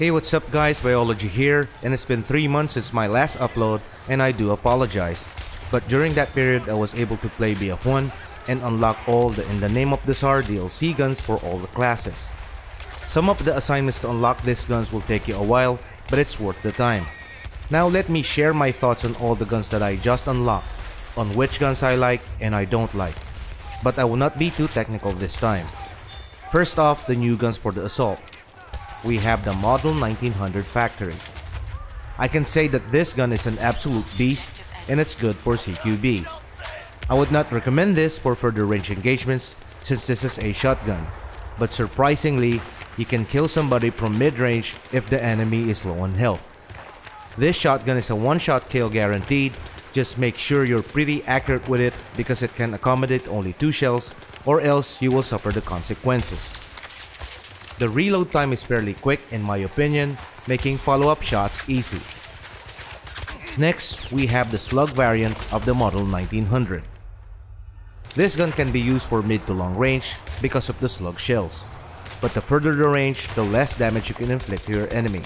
Hey, what's up guys, Biology here, and it's been 3 months since my last upload and I do apologize. But during that period I was able to play BF1 and unlock all the In the Name of the Tsar DLC guns for all the classes. Some of the assignments to unlock these guns will take you a while, but it's worth the time. Now let me share my thoughts on all the guns that I just unlocked, on which guns I like and I don't like. But I will not be too technical this time. First off, the new guns for the assault. We have the Model 1900 Factory. I can say that this gun is an absolute beast and it's good for CQB. I would not recommend this for further range engagements since this is a shotgun, but surprisingly, you can kill somebody from mid-range if the enemy is low on health. This shotgun is a one-shot kill guaranteed, just make sure you're pretty accurate with it because it can accommodate only 2 shells or else you will suffer the consequences. The reload time is fairly quick in my opinion, making follow-up shots easy. Next, we have the slug variant of the Model 1900. This gun can be used for mid to long range because of the slug shells, but the further the range, the less damage you can inflict to your enemy.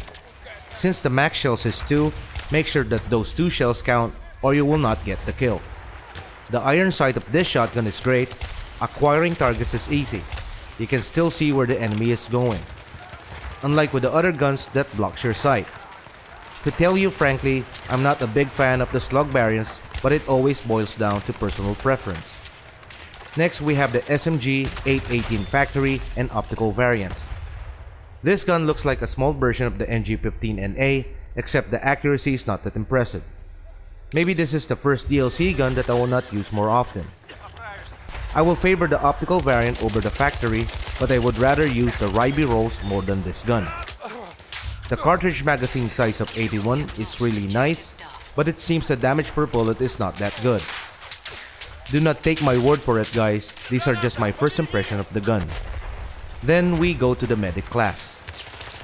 Since the max shells is 2, make sure that those 2 shells count or you will not get the kill. The iron sight of this shotgun is great, acquiring targets is easy. You can still see where the enemy is going, unlike with the other guns that blocks your sight. To tell you frankly, I'm not a big fan of the slug variants, but it always boils down to personal preference. Next, we have the SMG 818 Factory and optical variants. This gun looks like a small version of the NG15NA, except the accuracy is not that impressive. Maybe this is the first DLC gun that I will not use more often. I will favor the optical variant over the factory, but I would rather use the Ryby rolls more than this gun. The cartridge magazine size of 81 is really nice, but it seems the damage per bullet is not that good. Do not take my word for it guys, these are just my first impression of the gun. Then we go to the medic class.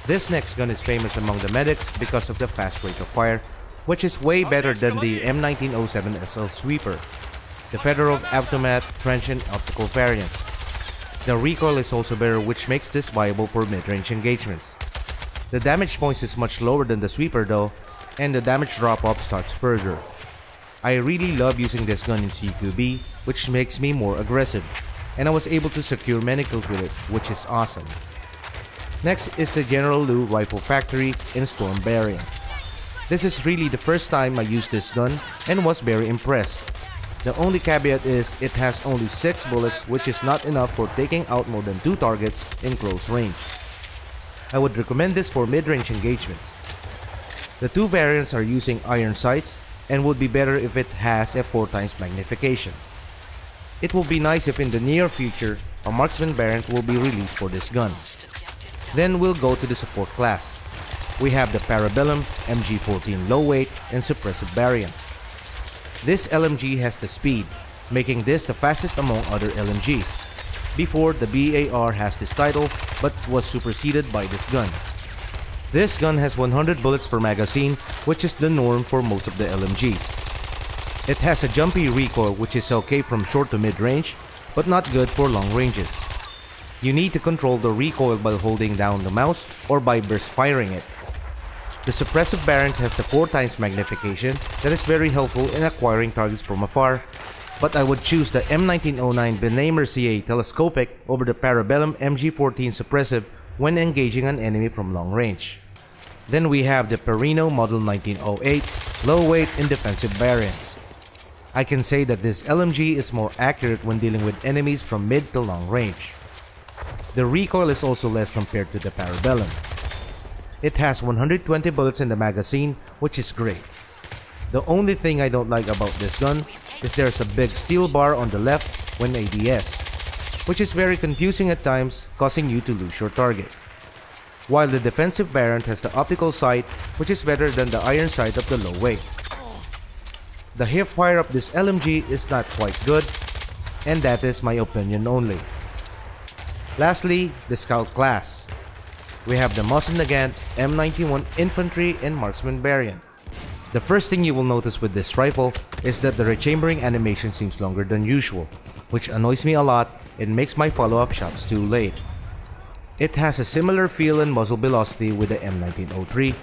This next gun is famous among the medics because of the fast rate of fire, which is way better than the M1907 SL Sweeper, the Federal Automat Trench and optical variants. The recoil is also better, which makes this viable for mid-range engagements. The damage points is much lower than the Sweeper though, and the damage drop-off starts further. I really love using this gun in CQB, which makes me more aggressive, and I was able to secure many kills with it, which is awesome. Next is the General Lu Rifle Factory and Storm variants. This is really the first time I used this gun and was very impressed. The only caveat is it has only 6 bullets, which is not enough for taking out more than 2 targets in close range. I would recommend this for mid-range engagements. The 2 variants are using iron sights and would be better if it has a 4 times magnification. It will be nice if in the near future a marksman variant will be released for this gun. Then we'll go to the support class. We have the Parabellum, MG14 low weight, and suppressive variants. This LMG has the speed, making this the fastest among other LMGs. Before, the BAR has this title, but was superseded by this gun. This gun has 100 bullets per magazine, which is the norm for most of the LMGs. It has a jumpy recoil, which is okay from short to mid-range, but not good for long ranges. You need to control the recoil by holding down the mouse or by burst firing it. The suppressive variant has the 4 times magnification that is very helpful in acquiring targets from afar, but I would choose the M1909 Benamer CA telescopic over the Parabellum MG14 suppressive when engaging an enemy from long range. Then we have the Perino Model 1908 low weight and defensive variants. I can say that this LMG is more accurate when dealing with enemies from mid to long range. The recoil is also less compared to the Parabellum. It has 120 bullets in the magazine, which is great. The only thing I don't like about this gun is there's a big steel bar on the left when ADS, which is very confusing at times, causing you to lose your target. While the defensive variant has the optical sight, which is better than the iron sight of the low weight. The hip fire of this LMG is not quite good, and that is my opinion only. Lastly, the Scout class. We have the Mosin Nagant M91 Infantry and Marksman variant. The first thing you will notice with this rifle is that the rechambering animation seems longer than usual, which annoys me a lot and makes my follow-up shots too late. It has a similar feel and muzzle velocity with the M1903,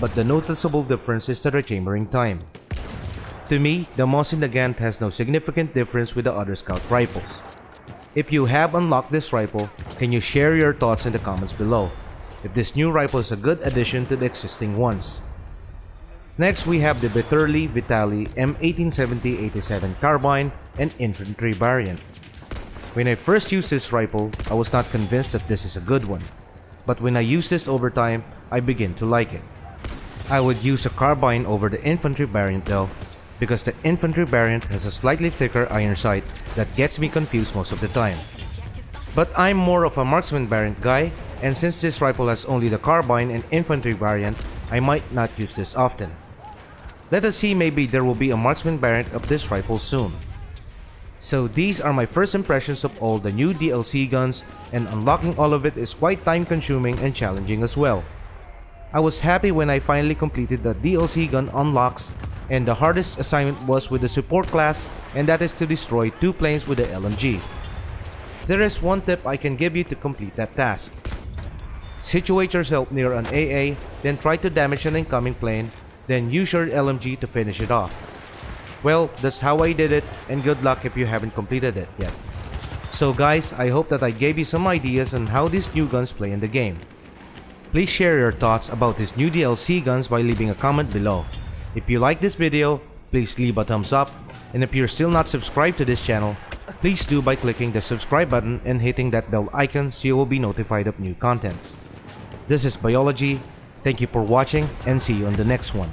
but the noticeable difference is the rechambering time. To me, the Mosin Nagant has no significant difference with the other scout rifles. If you have unlocked this rifle, can you share your thoughts in the comments below, if this new rifle is a good addition to the existing ones. Next, we have the Veterli Vitali M1870-87 carbine and infantry variant. When I first used this rifle, I was not convinced that this is a good one, but when I used this over time, I begin to like it. I would use a carbine over the infantry variant though, because the infantry variant has a slightly thicker iron sight that gets me confused most of the time. But I'm more of a marksman variant guy, and since this rifle has only the carbine and infantry variant, I might not use this often. Let us see, maybe there will be a marksman variant of this rifle soon. So these are my first impressions of all the new DLC guns, and unlocking all of it is quite time consuming and challenging as well. I was happy when I finally completed the DLC gun unlocks, and the hardest assignment was with the support class, and that is to destroy 2 planes with the LMG. There is one tip I can give you to complete that task. Situate yourself near an AA, then try to damage an incoming plane, then use your LMG to finish it off. Well, that's how I did it, and good luck if you haven't completed it yet. So guys, I hope that I gave you some ideas on how these new guns play in the game. Please share your thoughts about these new DLC guns by leaving a comment below. If you like this video, please leave a thumbs up, and if you're still not subscribed to this channel, please do by clicking the subscribe button and hitting that bell icon so you will be notified of new contents. This is Biology, thank you for watching, and see you on the next one.